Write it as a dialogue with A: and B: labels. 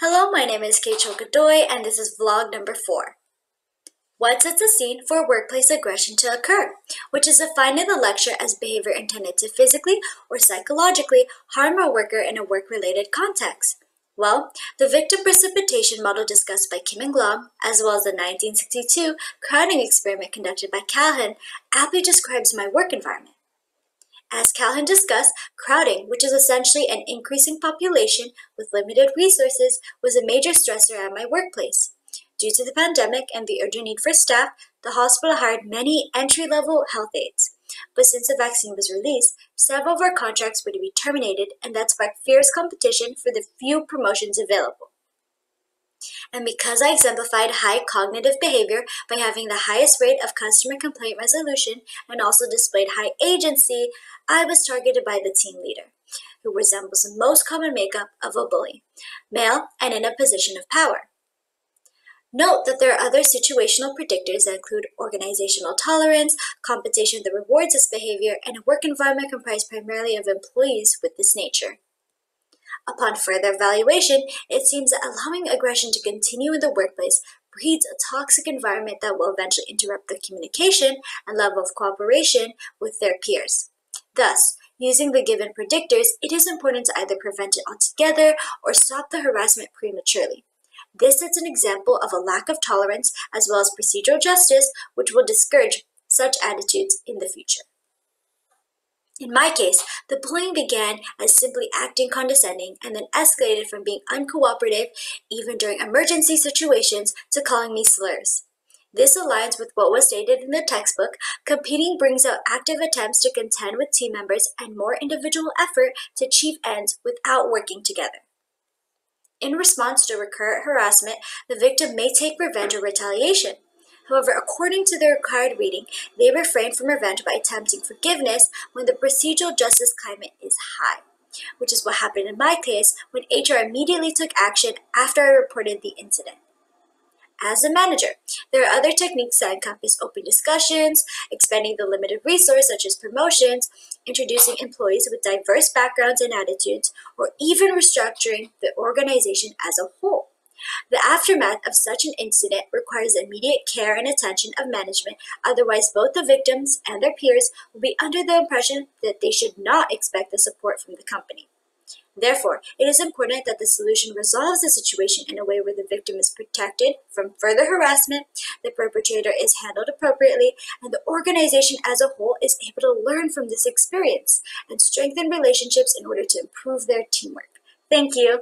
A: Hello, my name is Kachel Godoy, and this is vlog number 4. What sets the scene for workplace aggression to occur, which is defined in the lecture as behavior intended to physically or psychologically harm a worker in a work-related context. Well, the victim precipitation model discussed by Kim and Glom, as well as the 1962 crowding experiment conducted by Calhoun, aptly describes my work environment. As Calhoun discussed, crowding, which is essentially an increasing population with limited resources, was a major stressor at my workplace. Due to the pandemic and the urgent need for staff, the hospital hired many entry-level health aides. But since the vaccine was released, several of our contracts were to be terminated, and that sparked fierce competition for the few promotions available. And because I exemplified high cognitive behavior by having the highest rate of customer complaint resolution and also displayed high agency, I was targeted by the team leader, who resembles the most common makeup of a bully, male and in a position of power. Note that there are other situational predictors that include organizational tolerance, compensation that rewards this behavior, and a work environment comprised primarily of employees with this nature. Upon further evaluation, it seems that allowing aggression to continue in the workplace breeds a toxic environment that will eventually interrupt the communication and level of cooperation with their peers. Thus, using the given predictors, it is important to either prevent it altogether or stop the harassment prematurely. This sets an example of a lack of tolerance as well as procedural justice, which will discourage such attitudes in the future. In my case, the bullying began as simply acting condescending and then escalated from being uncooperative, even during emergency situations, to calling me slurs. This aligns with what was stated in the textbook. Competing brings out active attempts to contend with team members and more individual effort to achieve ends without working together. In response to recurrent harassment, the victim may take revenge or retaliation. However, according to the required reading, they refrain from revenge by attempting forgiveness when the procedural justice climate is high, which is what happened in my case when HR immediately took action after I reported the incident. As a manager, there are other techniques that encompass open discussions, expanding the limited resource such as promotions, introducing employees with diverse backgrounds and attitudes, or even restructuring the organization as a whole. The aftermath of such an incident requires immediate care and attention of management, otherwise both the victims and their peers will be under the impression that they should not expect the support from the company. Therefore, it is important that the solution resolves the situation in a way where the victim is protected from further harassment, the perpetrator is handled appropriately, and the organization as a whole is able to learn from this experience and strengthen relationships in order to improve their teamwork. Thank you.